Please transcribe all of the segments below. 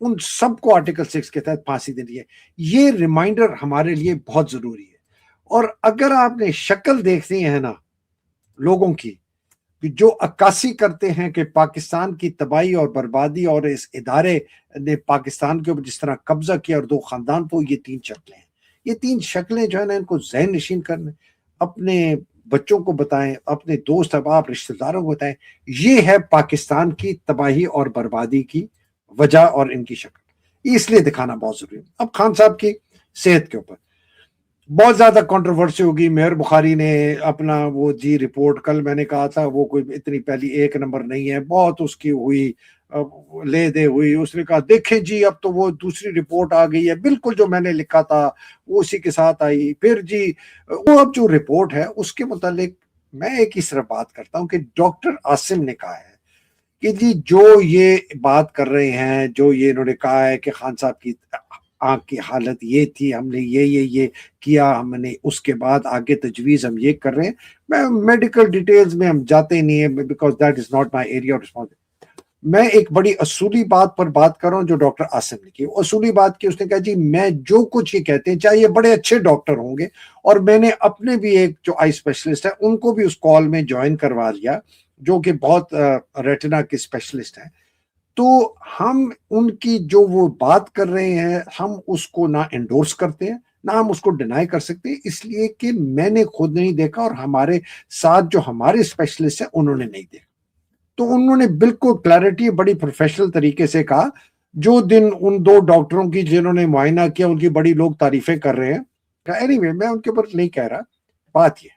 ان سب کو آرٹیکل 6 کے تحت پھانسی دینی ہے. یہ ریمائنڈر ہمارے لیے بہت ضروری ہے. اور اگر آپ نے شکل دیکھنی ہے نا لوگوں کی جو عکاسی کرتے ہیں کہ پاکستان کی تباہی اور بربادی اور اس ادارے نے پاکستان کے اوپر جس طرح قبضہ کیا اور دو خاندان، تو یہ 3 شکلیں ہیں. یہ 3 شکلیں جو ہے نا ان کو ذہن نشین کرنے، اپنے بچوں کو بتائیں، اپنے دوست احباب رشتہ داروں کو بتائیں. یہ ہے پاکستان کی تباہی اور بربادی کی وجہ اور ان کی شکل. اس لیے دکھانا بہت ضروری ہے. اب خان صاحب کی صحت کے اوپر بہت زیادہ کنٹروورسی ہوگی. میئر بخاری نے اپنا وہ رپورٹ، کل میں نے کہا تھا وہ کوئی اتنی پہلی 1 نمبر نہیں ہے، بہت اس کی ہوئی لے دے ہوئی. اس نے کہا دیکھیں جی اب تو وہ دوسری رپورٹ آ گئی ہے، بالکل جو میں نے لکھا تھا وہ اسی کے ساتھ آئی. پھر جی وہ اب جو رپورٹ ہے اس کے متعلق میں ایک ہی صرف بات کرتا ہوں کہ ڈاکٹر عاصم نے کہا ہے کہ جی جو یہ بات کر رہے ہیں، جو یہ انہوں نے کہا ہے کہ خان صاحب کی آنکھ کی حالت یہ تھی، ہم نے یہ کیا، ہم نے اس کے بعد آگے تجویز ہم یہ کر رہے ہیں. میں میڈیکل ڈیٹیلز میں ہم جاتے ہی نہیں ہیں because that is not my area of responsibility. میں ایک بڑی اصولی بات پر بات کر رہا ہوں جو ڈاکٹر عاصم نے کی. اصولی بات کی، اس نے کہا جی میں جو کچھ یہ کہتے ہیں، چاہے یہ بڑے اچھے ڈاکٹر ہوں گے، اور میں نے اپنے بھی ایک جو آئی اسپیشلسٹ ہے ان کو بھی اس کال میں جوائن کروا لیا جو کہ بہت ریٹنا کے اسپیشلسٹ ہیں. تو ہم ان کی جو وہ بات کر رہے ہیں ہم اس کو نہ انڈورس کرتے ہیں نہ ہم اس کو ڈینائی کر سکتے ہیں، اس لیے کہ میں نے خود نہیں دیکھا اور ہمارے ساتھ جو ہمارے اسپیشلسٹ ہیں انہوں نے نہیں دیکھا. تو انہوں نے بالکل کلیئرٹی بڑی پروفیشنل طریقے سے کہا. جو دن ان 2 ڈاکٹروں کی جنہوں نے معائنہ کیا ان کی بڑی لوگ تعریفیں کر رہے ہیں. اینی وے میں ان کے اوپر نہیں کہہ رہا. بات یہ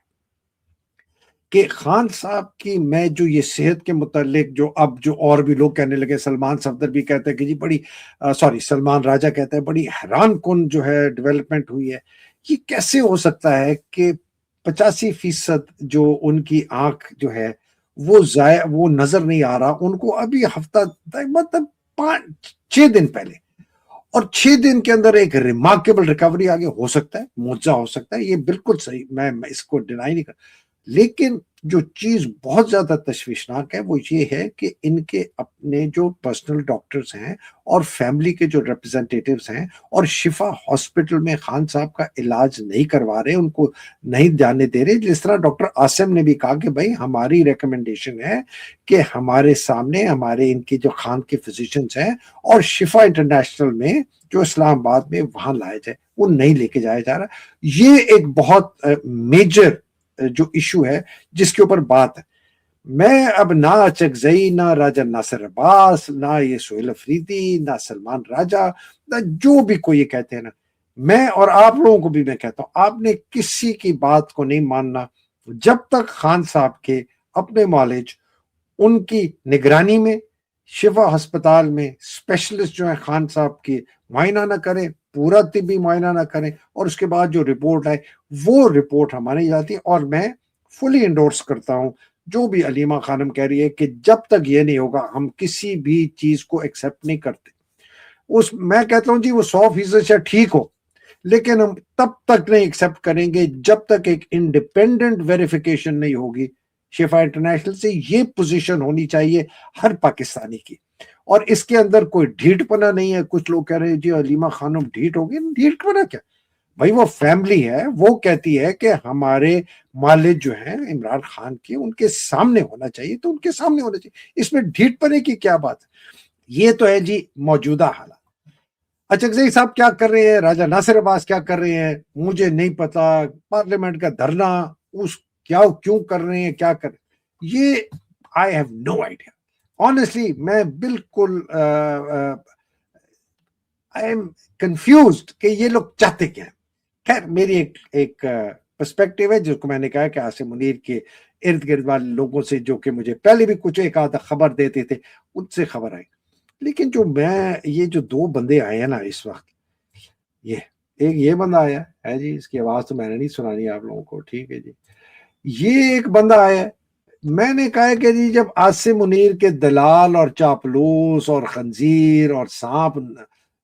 کہ خان صاحب کی میں جو یہ صحت کے متعلق جو اب جو اور بھی لوگ کہنے لگے، سلمان صفدر بھی کہتے ہیں کہ جی بڑی سلمان راجہ کہتا ہے بڑی حیران کن جو ہے ڈیولپمنٹ ہوئی ہے. یہ کیسے ہو سکتا ہے کہ 85% جو ان کی آنکھ جو ہے وہ نظر نہیں آ رہا ان کو ابھی ہفتہ مطلب 6 دن پہلے، اور 6 دن کے اندر ایک ریمارکیبل ریکوری آگے ہو سکتا ہے، معجزہ ہو سکتا ہے. یہ بالکل صحیح، میں اس کو ڈینائی نہیں کر. لیکن جو چیز بہت زیادہ تشویشناک ہے وہ یہ ہے کہ ان کے اپنے جو پرسنل ڈاکٹرز ہیں اور فیملی کے جو ریپرزنٹیٹیوز ہیں اور شفا ہاسپٹل میں خان صاحب کا علاج نہیں کروا رہے، ان کو نہیں جانے دے رہے. جس طرح ڈاکٹر عاصم نے بھی کہا کہ بھائی ہماری ریکمنڈیشن ہے کہ ہمارے سامنے ہمارے ان کے جو خان کے فزیشنز ہیں اور شفا انٹرنیشنل میں جو اسلام آباد میں وہاں لایا جائے، وہ نہیں لے کے جایا جا رہا. یہ ایک بہت میجر جو ایشو ہے جس کے اوپر بات ہے. میں اب نہ اچکزئی، نہ راجہ ناصر عباس، نہ یہ سہیل افریدی، نہ سلمان راجہ، نہ جو بھی کوئی یہ کہتے ہیں نا، میں اور آپ لوگوں کو بھی میں کہتا ہوں آپ نے کسی کی بات کو نہیں ماننا جب تک خان صاحب کے اپنے معالج ان کی نگرانی میں شفا ہسپتال میں اسپیشلسٹ جو ہیں خان صاحب کی معائنہ نہ کریں، پورا طبی معائنہ نہ کریں، اور اس کے بعد جو رپورٹ آئے وہ رپورٹ ہمارے جاتی ہے. اور میں فلی انڈورس کرتا ہوں جو بھی علیمہ خانم کہہ رہی ہے کہ جب تک یہ نہیں ہوگا ہم کسی بھی چیز کو ایکسیپٹ نہیں کرتے. میں کہتا ہوں جی وہ 100% سے ٹھیک ہو، لیکن ہم تب تک نہیں ایکسیپٹ کریں گے جب تک ایک انڈیپینڈنٹ ویریفیکیشن نہیں ہوگی شفا انٹرنیشنل سے. یہ پوزیشن ہونی چاہیے ہر پاکستانی کی، اور اس کے اندر کوئی ڈھیٹ پنا نہیں ہے. کچھ لوگ کہہ رہے ہیں جی علیمہ خانم ڈھیٹ ہوگی، ڈھیٹ پنا کیا بھائی، وہ فیملی ہے، وہ کہتی ہے کہ ہمارے مالک جو ہیں عمران خان کے ان کے سامنے ہونا چاہیے تو ان کے سامنے ہونا چاہیے. اس میں ڈھیٹ پنے کی کیا بات ہے؟ یہ تو ہے جی موجودہ حالات. اچکزئی صاحب کیا کر رہے ہیں، راجہ ناصر عباس کیا کر رہے ہیں مجھے نہیں پتا. پارلیمنٹ کا دھرنا اس کیوں کر رہے ہیں، کیا کر رہے ہیں، یہ I have no idea. Honestly میں بالکل آئی ایم کنفیوزڈ کہ یہ لوگ چاہتے کیا ہیں. خیر میری ایک پرسپیکٹیو ہے جس کو میں نے کہا کہ عاصم منیر کے ارد گرد والے لوگوں سے جو کہ مجھے پہلے بھی کچھ ایک آدھا خبر دیتے تھے ان سے خبر آئی. لیکن جو میں یہ جو 2 بندے آئے ہیں نا اس وقت، یہ بندہ آیا ہے جی، اس کی آواز تو میں نے نہیں سنانی آپ لوگوں کو، ٹھیک ہے جی. یہ ایک بندہ آیا ہے، میں نے کہا کہ جی جب عاصم منیر کے دلال اور چاپلوس اور خنزیر اور سانپ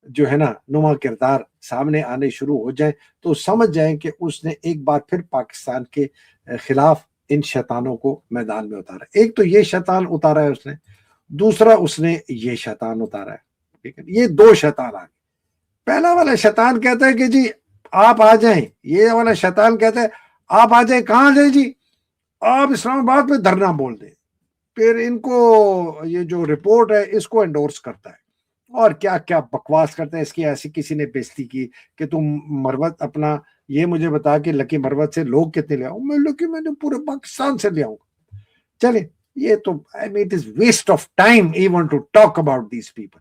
جو ہے نا نما کردار سامنے آنے شروع ہو جائیں تو سمجھ جائیں کہ اس نے ایک بار پھر پاکستان کے خلاف ان شیطانوں کو میدان میں اتارا. ایک تو یہ شیطان اتارا ہے اس نے، دوسرا اس نے یہ شیطان اتارا ہے. ٹھیک ہے، یہ دو شیطان آ گئے. پہلا والا شیطان کہتا ہے کہ جی آپ آ جائیں، یہ والا شیطان کہتا ہے آپ آ جائیں. کہاں جائیں جی؟ آپ اسلام آباد میں دھرنا بول دیں. پھر ان کو یہ جو رپورٹ ہے اس کو انڈورس کرتا ہے اور کیا کیا بکواس کرتا ہے. اس کی ایسی کسی نے بےزتی کی کہ تم مروت اپنا یہ مجھے بتا کہ لکی مروت سے لوگ کتنے لے آؤں. میں لکی میں نے پورے پاکستان سے لے آؤں. چلے یہ تو it is waste of time even to talk about these people.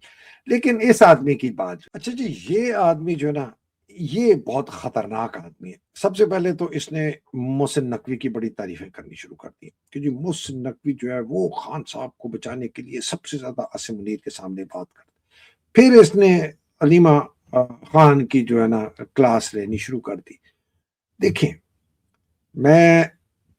لیکن اس آدمی کی بات، اچھا جی یہ آدمی جو ہے نا یہ بہت خطرناک آدمی ہے. سب سے پہلے تو اس نے محسن نقوی کی بڑی تعریفیں کرنی شروع کر دی کہ جی محسن نقوی جو ہے وہ خان صاحب کو بچانے کے لیے سب سے زیادہ عاصم منیر کے سامنے بات کرتا. پھر اس نے علیمہ خان کی جو ہے نا کلاس لینی شروع کر دی. دیکھیں میں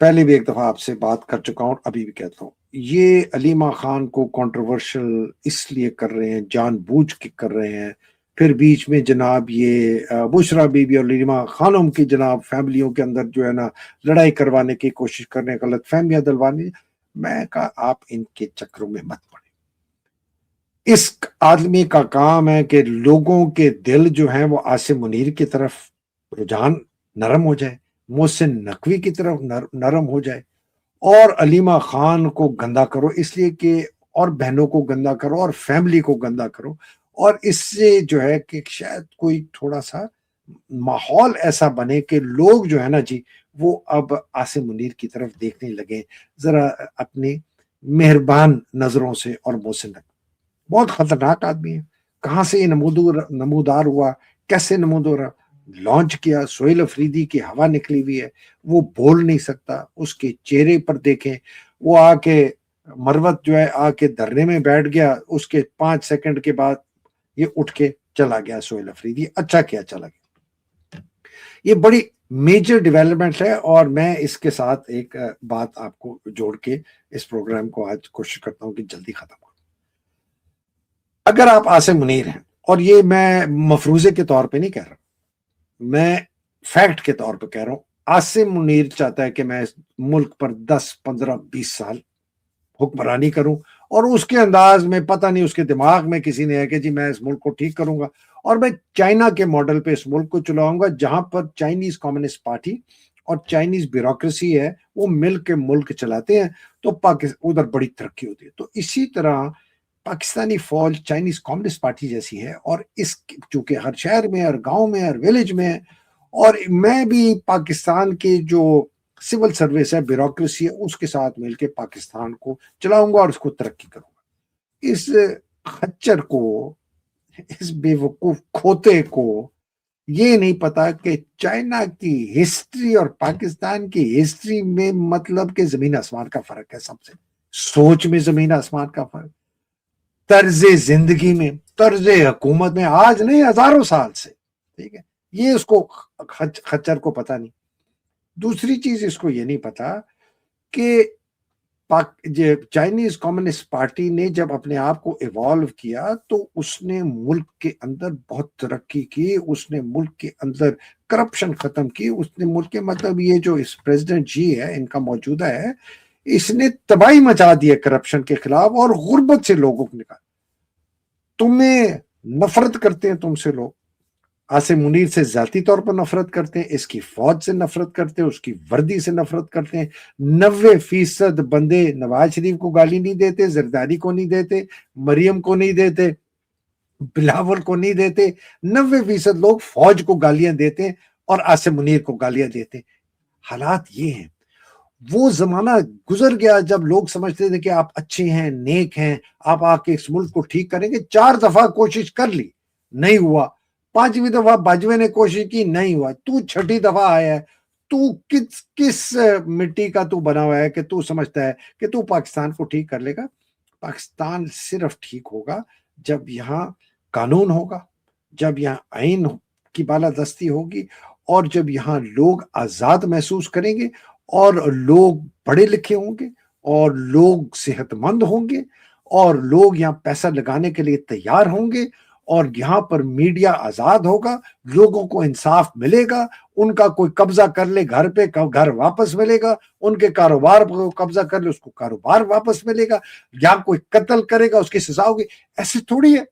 پہلے بھی ایک دفعہ آپ سے بات کر چکا ہوں، ابھی بھی کہتا ہوں، یہ علیمہ خان کو کنٹروورشل اس لیے کر رہے ہیں، جان بوجھ کے کر رہے ہیں. پھر بیچ میں جناب یہ بشرا بی بی اور علیمہ خانم کی جناب فیملیوں کے اندر جو ہے نا لڑائی کروانے کی کوشش کرنے، غلط فہمیاں دلوانے. میں کہا آپ ان کے چکروں میں مت پڑیں. اس آدمی کا کام ہے کہ لوگوں کے دل جو ہیں وہ عاصم منیر کی طرف رجحان نرم ہو جائے، محسن نقوی کی طرف نرم ہو جائے، اور علیمہ خان کو گندا کرو اس لیے کہ، اور بہنوں کو گندا کرو اور فیملی کو گندا کرو. اور اس سے جو ہے کہ شاید کوئی تھوڑا سا ماحول ایسا بنے کہ لوگ جو ہے نا جی وہ اب عاصم منیر کی طرف دیکھنے لگے ذرا اپنی مہربان نظروں سے. اور محسن نقوی بہت خطرناک آدمی ہے. کہاں سے یہ نمودار ہوا، کیسے نمودار لانچ کیا؟ سہیل افریدی کی ہوا نکلی ہوئی ہے، وہ بول نہیں سکتا. اس کے چہرے پر دیکھیں، وہ آ کے مروت جو ہے آ کے دھرنے میں بیٹھ گیا، اس کے 5 سیکنڈ کے بعد یہ اٹھ کے چلا گیا سہیل افریدی. اچھا کیا چلا گیا. یہ بڑی میجر ڈیولپمنٹ ہے. اور میں اس کے ساتھ ایک بات آپ کو جوڑ کے اس پروگرام کو آج کوشش کرتا ہوں کہ جلدی ختم ہو. اگر آپ عاصم منیر ہیں، اور یہ میں مفروضے کے طور پہ نہیں کہہ رہا، میں فیکٹ کے طور پہ کہہ رہا ہوں، عاصم منیر چاہتا ہے کہ میں اس ملک پر 10 15 20 سال حکمرانی کروں، اور اس کے انداز میں پتہ نہیں اس کے دماغ میں کسی نے ہے کہ جی میں اس ملک کو ٹھیک کروں گا اور میں چائنا کے ماڈل پہ اس ملک کو چلاؤں گا، جہاں پر چائنیز کمیونسٹ پارٹی اور چائنیز بیوروکریسی ہے وہ مل کے ملک چلاتے ہیں تو ادھر بڑی ترقی ہوتی ہے. تو اسی طرح پاکستانی فوج چائنیز کمیونسٹ پارٹی جیسی ہے، اور اس چونکہ ہر شہر میں، ہر گاؤں میں، ہر ویلیج میں ہے. اور میں بھی پاکستان کے جو سول سروس ہے، بیوروکریسی ہے، اس کے ساتھ مل کے پاکستان کو چلاؤں گا اور اس کو ترقی کروں گا. اس خچر کو، اس بے وقوف کھوتے کو یہ نہیں پتا کہ چائنا کی ہسٹری اور پاکستان کی ہسٹری میں مطلب کہ زمین آسمان کا فرق ہے. سب سے سوچ میں زمین آسمان کا فرق، طرز زندگی میں، طرز حکومت میں، آج نہیں ہزاروں سال سے. ٹھیک ہے، یہ اس کو خچر کو پتا نہیں. دوسری چیز اس کو یہ نہیں پتا کہ چائنیز کمیونسٹ پارٹی نے جب اپنے آپ کو ایوالو کیا تو اس نے ملک کے اندر بہت ترقی کی، اس نے ملک کے اندر کرپشن ختم کی، اس نے ملک کے مطلب یہ جو اس پریزیڈنٹ جی ہے ان کا موجودہ ہے، اس نے تباہی مچا دی ہے کرپشن کے خلاف اور غربت سے لوگوں کو نکالا. تمہیں نفرت کرتے ہیں تم سے لوگ، عاصم منیر سے ذاتی طور پر نفرت کرتے ہیں، اس کی فوج سے نفرت کرتے ہیں، اس کی وردی سے نفرت کرتے ہیں. 90% بندے نواز شریف کو گالی نہیں دیتے، زرداری کو نہیں دیتے، مریم کو نہیں دیتے، بلاول کو نہیں دیتے. 90% لوگ فوج کو گالیاں دیتے ہیں اور عاصم منیر کو گالیاں دیتے ہیں. حالات یہ ہیں. وہ زمانہ گزر گیا جب لوگ سمجھتے تھے کہ آپ اچھے ہیں، نیک ہیں، آپ آ کے اس ملک کو ٹھیک کریں گے. 4 دفعہ کوشش کر لی، نہیں ہوا. 5ویں دفعہ باجوے نے کوشش کی، نہیں ہوا. تو 6ٹھی دفعہ آیا ہے. تو کس مٹی کا تو بنا ہوا ہے کہ تو سمجھتا ہے کہ تو پاکستان کو ٹھیک کر لے گا؟ پاکستان صرف ٹھیک ہوگا جب یہاں قانون ہوگا، جب یہاں آئین کی بالادستی ہوگی، اور جب یہاں لوگ آزاد محسوس کریں گے، اور لوگ پڑھے لکھے ہوں گے، اور لوگ صحت مند ہوں گے، اور لوگ یہاں پیسہ لگانے کے لیے تیار ہوں گے، اور یہاں پر میڈیا آزاد ہوگا، لوگوں کو انصاف ملے گا. ان کا کوئی قبضہ کر لے گھر پہ، گھر واپس ملے گا. ان کے کاروبار پر قبضہ کر لے، اس کو کاروبار واپس ملے گا. یا کوئی قتل کرے گا، اس کی سزا ہوگی. ایسے تھوڑی ہے.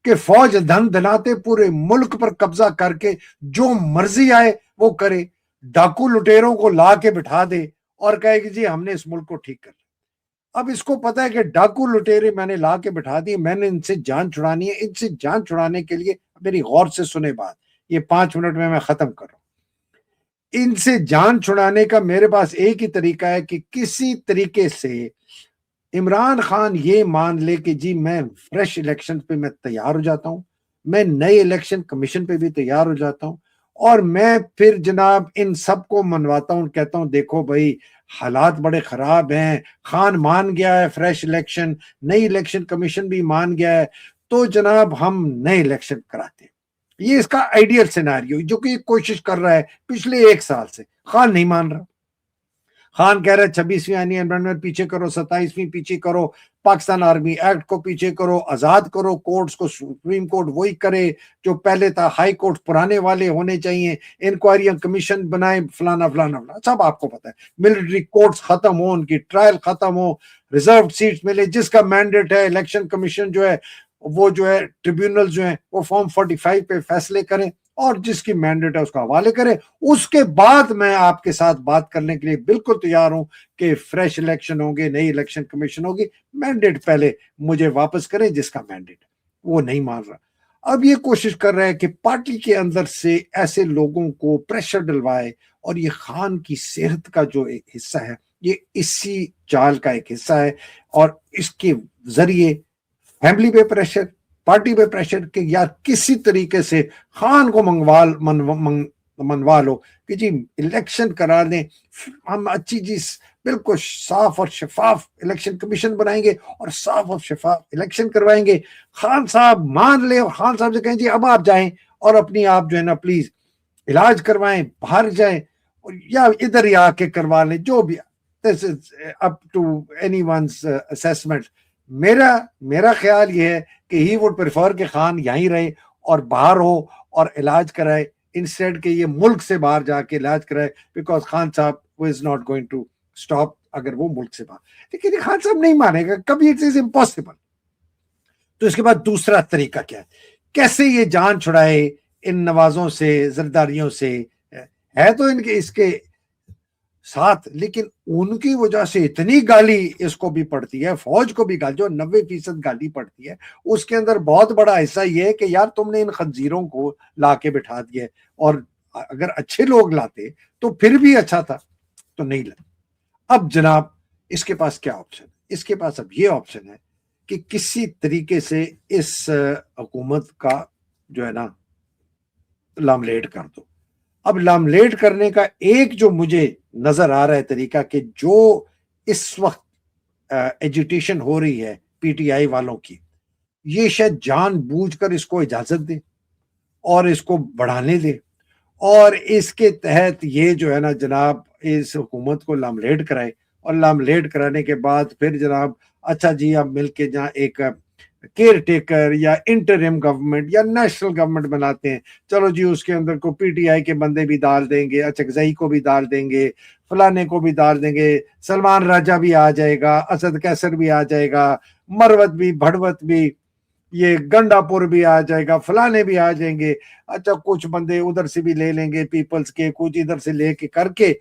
کہ فوج دھن دھلاتے پورے ملک پر قبضہ کر کے جو مرضی آئے وہ کرے، ڈاکو لٹیروں کو لا کے بٹھا دے اور کہے کہ جی ہم نے اس ملک کو ٹھیک کر لیا۔ اب اس کو پتا ہے کہ ڈاکو لٹیرے میں نے لا کے بٹھا دی، میں نے ان سے جان چھڑانی ہے۔ ان سے جان چھڑانے کے لیے میری غور سے سنے بات، یہ 5 منٹ میں ختم کر رہا ہوں۔ ان سے جان چھڑانے کا میرے پاس ایک ہی طریقہ ہے کہ کسی طریقے سے عمران خان یہ مان لے کہ جی میں فریش الیکشن پہ میں تیار ہو جاتا ہوں، میں نئے الیکشن کمیشن پہ بھی تیار ہو جاتا ہوں، اور میں پھر جناب ان سب کو منواتا ہوں، کہتا ہوں دیکھو بھائی حالات بڑے خراب ہیں، خان مان گیا ہے فریش الیکشن، نئی الیکشن کمیشن بھی مان گیا ہے، تو جناب ہم نئے الیکشن کراتے ہیں۔ یہ اس کا آئیڈیل سیناریو جو کہ کوشش کر رہا ہے پچھلے 1 سال سے۔ خان نہیں مان رہا، خان کہہ رہا ہے 26ویں آئینی امینڈمنٹ پیچھے کرو، 27ویں پیچھے کرو، پاکستان آرمی ایکٹ کو پیچھے کرو، آزاد کرو کورٹس کو، سپریم کورٹ وہی کرے جو پہلے تھا، ہائی کورٹ پرانے والے ہونے چاہیے، انکوائریاں کمیشن بنائے، فلانا فلانا فلانا، سب آپ کو پتا ہے، ملٹری کورٹس ختم ہو، ان کی ٹرائل ختم ہو، ریزرو سیٹس ملے، جس کا مینڈیٹ ہے الیکشن کمیشن جو ہے وہ جو ہے ٹریبیونل جو ہیں وہ فارم 45 پہ فیصلے کریں، اور جس کی مینڈیٹ ہے اس کا حوالے کریں۔ اس کے بعد میں آپ کے ساتھ بات کرنے کے لیے بالکل تیار ہوں کہ فریش الیکشن ہوں گے، نئی الیکشن کمیشن ہوگی، مینڈیٹ پہلے مجھے واپس کریں جس کا مینڈیٹ ہے۔ وہ نہیں مان رہا، اب یہ کوشش کر رہا ہے کہ پارٹی کے اندر سے ایسے لوگوں کو پریشر ڈلوائے، اور یہ خان کی صحت کا جو ایک حصہ ہے، یہ اسی چال کا ایک حصہ ہے، اور اس کے ذریعے فیملی پہ پریشر، پارٹی پہ پریشر کہ یار کسی طریقے سے خان کو منوا لو کہ جی الیکشن کرا دیں، ہم اچھی چیز بالکل صاف اور شفاف الیکشن کمیشن بنائیں گے اور صاف اور شفاف الیکشن کروائیں گے۔ خان صاحب مان لیں اور خان صاحب سے کہیں جی اب آپ جائیں اور اپنی آپ جو ہے نا پلیز علاج کروائیں، باہر جائیں یا ادھر ہی آ کے کروا لیں، جو بھی this is up to anyone's assessment. میرا خیال یہ ہے کہ ہی وڈ پریفر کہ خان یہیں رہے اور باہر ہو اور علاج کرائے، انسٹیڈ کہ یہ ملک سے باہر جا کے علاج کرائے، because Khan Sahab is not going to stop اگر وہ ملک سے باہر، لیکن خان صاحب نہیں مانے گا کبھی، اٹ از امپاسبل۔ تو اس کے بعد دوسرا طریقہ کیا ہے، کیسے یہ جان چھڑائے ان نوازوں سے، زرداریوں سے، ہے تو ان کے اس کے ساتھ، لیکن ان کی وجہ سے اتنی گالی اس کو بھی پڑتی ہے، فوج کو بھی گالی، جو 90% گالی پڑتی ہے اس کے اندر بہت بڑا حصہ یہ ہے کہ یار تم نے ان خنزیروں کو لا کے بٹھا دیا، اور اگر اچھے لوگ لاتے تو پھر بھی اچھا تھا، تو نہیں لائے۔ اب جناب اس کے پاس کیا آپشن؟ اس کے پاس اب یہ آپشن ہے کہ کسی طریقے سے اس حکومت کا جو ہے نا لاملیٹ کر دو۔ اب لاملیٹ کرنے کا ایک جو مجھے نظر آ رہا ہے طریقہ، کہ جو اس وقت ایجیٹیشن ہو رہی ہے پی ٹی آئی والوں کی، یہ شاید جان بوجھ کر اس کو اجازت دے اور اس کو بڑھانے دے، اور اس کے تحت یہ جو ہے نا جناب اس حکومت کو لاملیٹ کرائے، اور لاملیٹ کرانے کے بعد پھر جناب اچھا جی اب مل کے جہاں ایک کیئر ٹیکر یا انٹرم گورنمنٹ یا نیشنل گورنمنٹ بناتے ہیں، چلو جی اس کے اندر کو پی ٹی آئی کے بندے بھی ڈال دیں گے، اچکزئی کو بھی ڈال دیں گے، فلانے کو بھی ڈال دیں گے، سلمان راجہ بھی آ جائے گا، اسد کیسر بھی آ جائے گا، مروت بھی، بھڑوت بھی، یہ گنڈا پور بھی آ جائے گا، فلانے بھی آ جائیں گے، اچھا کچھ بندے ادھر سے بھی لے لیں گے پیپلز کے، کچھ ادھر سے لے کے کر کے،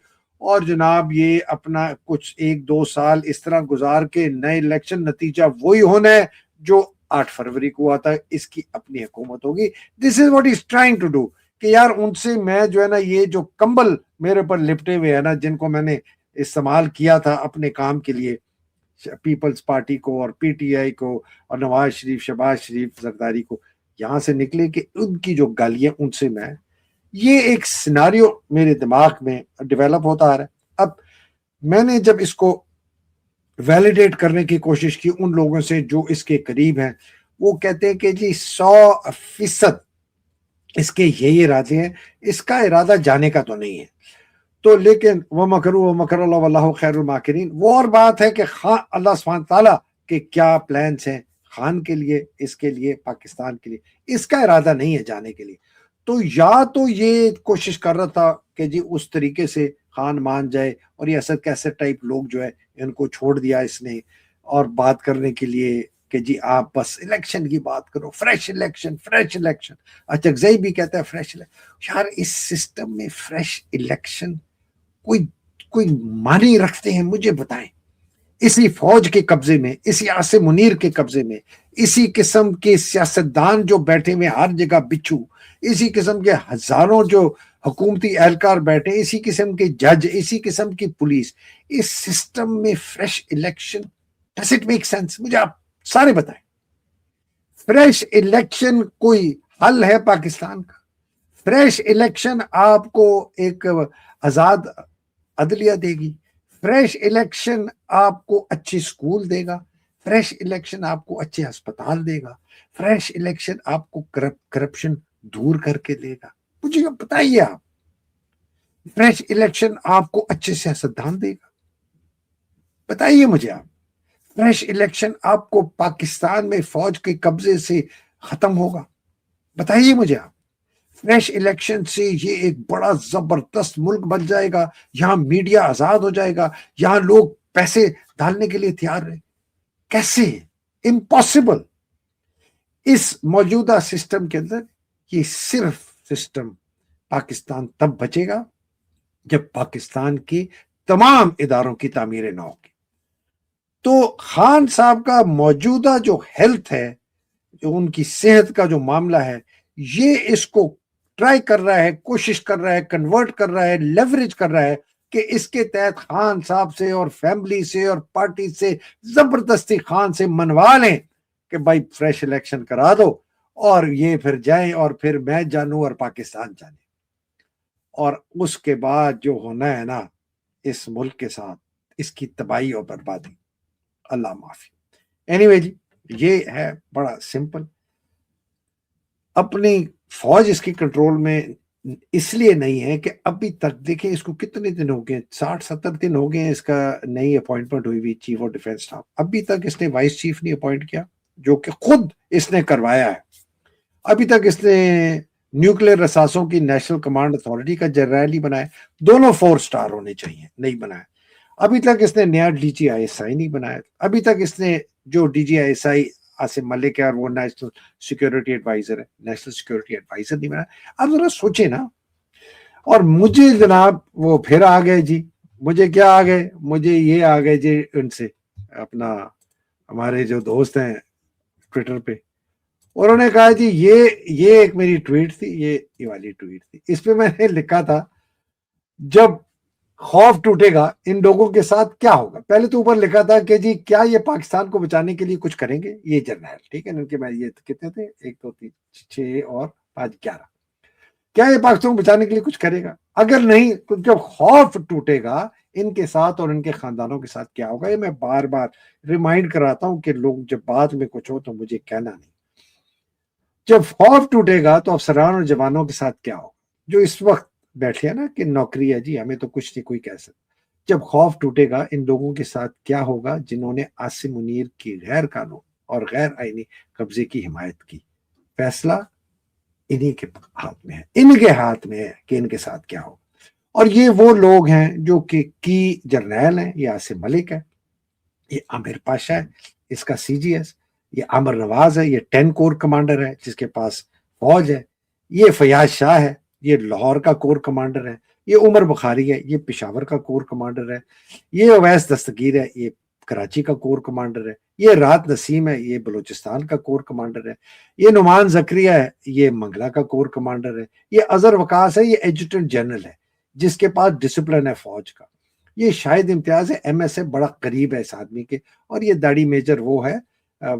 اور جناب یہ اپنا کچھ 1-2 سال اس طرح گزار کے نئے الیکشن نتیجہ وہی ہونا ہے جو 8 فروری کو ہوا تھا، اس کی اپنی حکومت ہوگی۔ This is what is trying to do, کہ یار ان سے میں جو ہے نا یہ جو کمبل میرے پر لپٹے ہوئے ہیں نا، جن کو میں نے استعمال کیا تھا اپنے کام کے لیے، پیپلز پارٹی کو اور پی ٹی آئی کو اور نواز شریف، شہباز شریف، زرداری کو، یہاں سے نکلے کہ ان کی جو گالیاں ان سے میں، یہ ایک سیناریو میرے دماغ میں ڈیولپ ہوتا آ رہا ہے۔ اب میں نے جب اس کو ویلیڈیٹ کرنے کی کوشش کی ان لوگوں سے جو اس کے قریب ہیں، وہ کہتے ہیں کہ جی 100% اس کے یہی ارادے ہیں، اس کا ارادہ جانے کا تو نہیں ہے، تو لیکن وہ مکرو و مکر اللہ واللہ خیر الماکرین، وہ اور بات ہے کہ خان اللہ سبحانہ تعالیٰ کے کیا پلانس ہیں خان کے لیے، اس کے لیے، پاکستان کے لیے، اس کا ارادہ نہیں ہے جانے کے لیے۔ تو یا تو یہ کوشش کر رہا تھا کہ جی اس طریقے سے خان مان جائے، اور یہ اسد کیسر ٹائپ لوگ جو ہے ان کو چھوڑ دیا اس نے، اور بات کرنے کے لیے کہ جی آپ بس الیکشن کی بات کرو, fresh election fresh election. Achakzai بھی کہتا ہے فریش الیکشن. یار اس سسٹم میں فریش الیکشن کوئی معنی رکھتے ہیں؟ مجھے بتائیں. اسی فوج کے قبضے میں, اسی عاصم منیر کے قبضے میں, اسی قسم کے سیاستدان جو بیٹھے ہوئے ہر جگہ بچھو, اسی قسم کے ہزاروں جو حکومتی اہلکار بیٹھے, اسی قسم کے جج, اسی قسم کی پولیس, اس سسٹم میں fresh election does it make sense? مجھے آپ سارے بتائیں. فریش الیکشن کوئی حل ہے پاکستان کا؟ فریش الیکشن آپ کو ایک آزاد عدلیہ دے گی؟ فریش الیکشن آپ کو اچھے سکول دے گا؟ فریش الیکشن آپ کو اچھے ہسپتال دے گا؟ فریش الیکشن آپ کو کرپشن دور کر کے دے گا؟ مجھے بتائیے آپ. فریش الیکشن آپ کو اچھے سیاستدان دے گا؟ بتائیے مجھے آپ. فریش الیکشن آپ کو پاکستان میں فوج کے قبضے سے ختم ہوگا؟ بتائیے مجھے آپ. فریش الیکشن سے یہ ایک بڑا زبردست ملک بن جائے گا, یہاں میڈیا آزاد ہو جائے گا, یہاں لوگ پیسے ڈالنے کے لیے تیار رہے. کیسے؟ امپاسبل. اس موجودہ سسٹم کے اندر یہ صرف سسٹم پاکستان تب بچے گا جب پاکستان کی تمام اداروں کی تعمیر نو ہوگی. تو خان صاحب کا موجودہ جو ہیلتھ ہے, جو ان کی صحت کا جو معاملہ ہے, یہ اس کو ٹرائی کر رہا ہے, کوشش کر رہا ہے, کنورٹ کر رہا ہے, لیوریج کر رہا ہے کہ اس کے تحت خان صاحب سے اور فیملی سے اور پارٹی سے زبردستی خان سے منوا لیں کہ بھائی فریش الیکشن کرا دو اور یہ پھر جائیں اور پھر میں جانوں اور پاکستان جانے. اور اس کے بعد جو ہونا ہے نا اس ملک کے ساتھ, اس کی تباہی اور بربادی, اللہ معافی. اینی جی یہ ہے بڑا سمپل. اپنی فوج اس کی کنٹرول میں اس لیے نہیں ہے کہ ابھی تک دیکھیں اس کو کتنے دن ہو گئے, 60-70 دن ہو گئے اس کا نئی اپوائنٹمنٹ ہوئی ہوئی چیف آف ڈیفینس اسٹاف. ابھی تک اس نے وائس چیف نہیں اپوائنٹ کیا, جو کہ خود اس نے کروایا ہے. ابھی تک اس نے نیوکلیر رساسوں کی نیشنل کمانڈ اتھارٹی کا جنرل نہیں بنایا, دونوں 4 سٹار ہونے چاہیے, نہیں بنایا. ابھی تک اس نے نیا ڈی جی آئی ایس آئی نہیں بنایا. ابھی تک اس نے جو D G I S I Asim Malik ہے اور وہ نیشنل سیکیورٹی ایڈوائزر ہے, نیشنل سیکیورٹی ایڈوائزر نہیں بنایا. اب ذرا سوچے نا. اور مجھے جناب وہ پھر آ گئے جی, مجھے کیا آ گئے, مجھے یہ آ گئے جی ان سے اپنا ہمارے جو دوست ہیں ٹویٹر پہ, انہوں نے کہا جی یہ ایک میری ٹویٹ تھی, یہ والی ٹویٹ تھی. اس پہ میں نے لکھا تھا جب خوف ٹوٹے گا ان لوگوں کے ساتھ کیا ہوگا. پہلے تو اوپر لکھا تھا کہ جی کیا یہ پاکستان کو بچانے کے لیے کچھ کریں گے یہ جرنیل, ٹھیک ہے ان کے, میں یہ کتنے تھے 1 2 3 6 اور 5 11, کیا یہ پاکستان کو بچانے کے لیے کچھ کرے گا؟ اگر نہیں تو جب خوف ٹوٹے گا ان کے ساتھ اور ان کے خاندانوں کے ساتھ کیا ہوگا. یہ میں بار بار ریمائنڈ کراتا ہوں کہ لوگ جب بات میں کچھ ہو تو مجھے کہنا نہیں. جب خوف ٹوٹے گا تو افسران اور جوانوں کے ساتھ کیا ہوگا جو اس وقت بیٹھے ہیں نا کہ نوکری ہے جی ہمیں تو کچھ نہیں کوئی کہہ سکتا. جب خوف ٹوٹے گا ان لوگوں کے ساتھ کیا ہوگا جنہوں نے عاصم منیر کی غیر قانون اور غیر آئینی قبضے کی حمایت کی. فیصلہ انہی کے ہاتھ میں ہے, ان کے ہاتھ میں ہے کہ ان کے ساتھ کیا ہوگا. اور یہ وہ لوگ ہیں جو کہ کی جرنیل ہیں, یہ عاصم ملک ہے, یہ عامر پاشا ہے اس کا سی جی ایس, یہ عامر نواز ہے, یہ 10 کور کمانڈر ہے جس کے پاس فوج ہے, یہ فیاض شاہ ہے, یہ لاہور کا کور کمانڈر ہے, یہ عمر بخاری ہے, یہ پشاور کا کور کمانڈر ہے, یہ اویس دستگیر ہے, یہ کراچی کا کور کمانڈر ہے, یہ رات نسیم ہے, یہ بلوچستان کا کور کمانڈر ہے, یہ نعمان زکریہ ہے, یہ منگلا کا کور کمانڈر ہے, یہ اظہر وقاص ہے, یہ ایڈجوٹنٹ جنرل ہے جس کے پاس ڈسپلن ہے فوج کا, یہ شاہد امتیاز ہے ایم ایس ہے, بڑا قریب ہے اس آدمی کے, اور یہ داڑھی میجر وہ ہے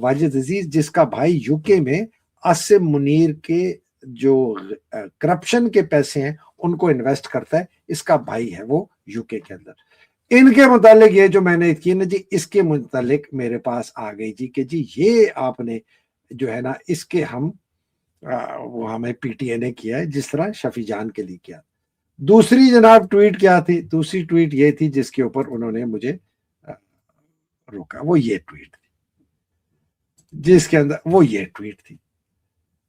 واجد عزیز جس کا بھائی یو کے میں عاصم منیر کے جو کرپشن کے پیسے ہیں ان کو انویسٹ کرتا ہے, اس کا بھائی ہے وہ یو کے اندر. ان کے متعلق یہ جو میں نے کی نا جی, اس کے متعلق میرے پاس آ گئی جی کہ جی یہ آپ نے جو ہے نا اس کے وہ ہمیں پی ٹی اے نے کیا ہے جس طرح شفیع جان کے لیے کیا. دوسری جناب ٹویٹ کیا تھی, دوسری ٹویٹ یہ تھی جس کے اوپر انہوں نے مجھے روکا, وہ یہ ٹویٹ تھی جس کے اندر وہ یہ ٹویٹ تھی.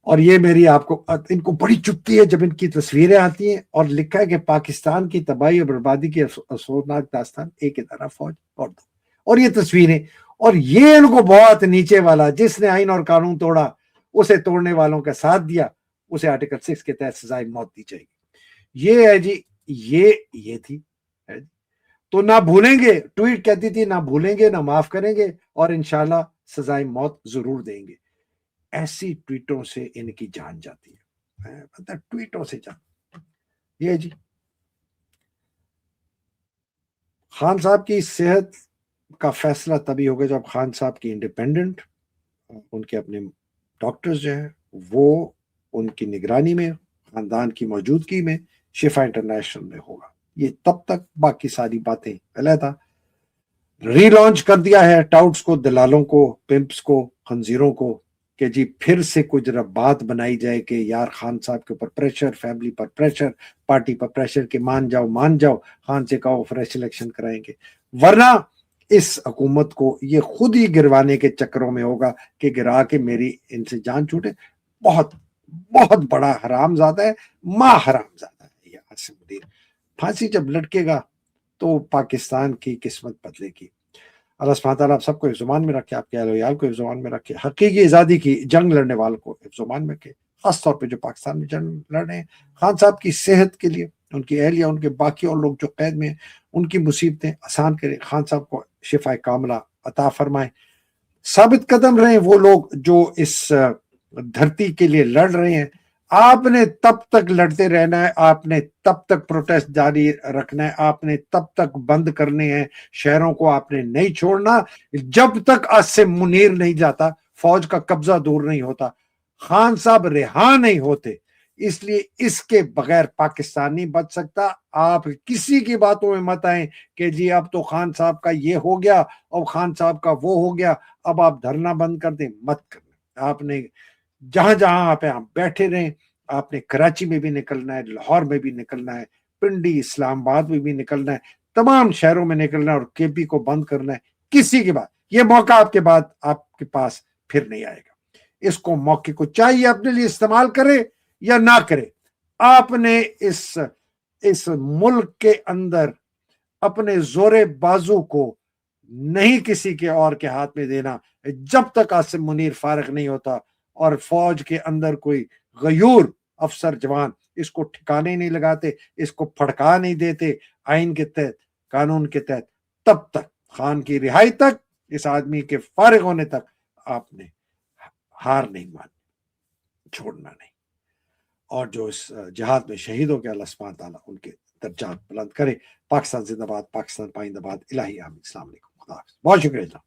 اور یہ میری آپ کو ان کو بڑی چپتی ہے جب ان کی تصویریں آتی ہیں اور لکھا ہے کہ پاکستان کی تباہی اور بربادی کی افسوسناک داستان ایک ادارہ فوج اور دو, اور یہ تصویریں, اور یہ ان کو بہت نیچے والا، جس نے آئین اور قانون توڑا اسے توڑنے والوں کا ساتھ دیا، اسے آرٹیکل 6 کے تحت سزائے موت دی جائے گی۔ یہ ہے جی، یہ تھی۔ تو نہ بھولیں گے، ٹویٹ کہتی تھی نہ بھولیں گے نہ معاف کریں گے، اور انشاءاللہ سزائے موت ضرور دیں گے۔ ایسی ٹویٹوں سے ان کی جان جاتی ہے، ٹویٹوں سے جان۔ یہ جی خان صاحب کی صحت کا فیصلہ تبھی ہوگا جب خان صاحب کی انڈیپینڈنٹ، ان کے اپنے ڈاکٹرز جو ہیں وہ ان کی نگرانی میں، خاندان کی موجودگی میں شفا انٹرنیشنل میں ہوگا۔ یہ تب تک باقی ساری باتیں علیحدہ۔ ری لانچ کر دیا ہے ٹاؤٹس کو، دلالوں کو، پمپس کو، خنزیروں کو، کہ جی پھر سے کچھ بات بنائی جائے کہ یار خان صاحب کے اوپر پریشر، فیملی پر پریشر، پارٹی پر پریشر کہ مان جاؤ، خان سے کہو فریش الیکشن کرائیں گے، ورنہ اس حکومت کو یہ خود ہی گروانے کے چکروں میں ہوگا کہ گرا کے میری ان سے جان چھوٹے۔ بہت بہت بڑا حرام زادہ ہے، ماں حرام زادہ ہے یہ عاصم منیر۔ پھانسی جب لٹکے گا تو پاکستان کی قسمت بدلے گی۔ اللہ سبحانہ تعالیٰ آپ سب کو حفظ و امان میں رکھے، آپ کے اہل و عیال کو حفظ و امان میں رکھے، حقیقی آزادی کی جنگ لڑنے والوں کو حفظ و امان میں رکھے، خاص طور پہ جو پاکستان میں جنگ لڑ رہے ہیں۔ خان صاحب کی صحت کے لیے، ان کی اہلیہ، ان کے باقی اور لوگ جو قید میں ہیں، ان کی مصیبتیں آسان کرے، خان صاحب کو شفا کاملہ عطا فرمائے۔ ثابت قدم رہیں وہ لوگ جو اس دھرتی کے لیے لڑ رہے ہیں۔ آپ نے تب تک لڑتے رہنا ہے، آپ نے تب تک پروٹیسٹ جاری رکھنا ہے، آپ نے تب تک بند کرنے ہیں شہروں کو، آپ نے نہیں چھوڑنا جب تک عاصم منیر نہیں جاتا، فوج کا قبضہ دور نہیں ہوتا، خان صاحب رہا نہیں ہوتے۔ اس لیے اس کے بغیر پاکستان نہیں بچ سکتا۔ آپ کسی کی باتوں میں مت آئیں کہ جی اب تو خان صاحب کا یہ ہو گیا، اب خان صاحب کا وہ ہو گیا، اب آپ دھرنا بند کر دیں، مت کرنا۔ آپ نے جہاں جہاں آپ بیٹھے رہیں، آپ نے کراچی میں بھی نکلنا ہے، لاہور میں بھی نکلنا ہے، پنڈی، اسلام آباد میں بھی نکلنا ہے، تمام شہروں میں نکلنا ہے، اور کے پی کو بند کرنا ہے۔ کسی کے بعد یہ موقع آپ کے بعد آپ کے پاس پھر نہیں آئے گا۔ اس کو موقع کو چاہیے اپنے لیے استعمال کرے یا نہ کرے۔ آپ نے اس ملک کے اندر اپنے زور بازو کو نہیں کسی کے اور کے ہاتھ میں دینا جب تک عاصم منیر فارغ نہیں ہوتا، اور فوج کے اندر کوئی غیور افسر جوان اس کو ٹھکانے نہیں لگاتے، اس کو پھڑکا نہیں دیتے آئین کے تحت، قانون کے تحت، تب تک خان کی رہائی تک، اس آدمی کے فارغ ہونے تک آپ نے ہار نہیں مانی، چھوڑنا نہیں۔ اور جو اس جہاد میں شہید ہو کے اللہ سبحانہ تعالیٰ ان کے درجات بلند کرے۔ پاکستان زندہ باد، پاکستان پائندہ باد، الہی آمین۔ السلام علیکم، خدا حافظ، بہت شکریہ جناب۔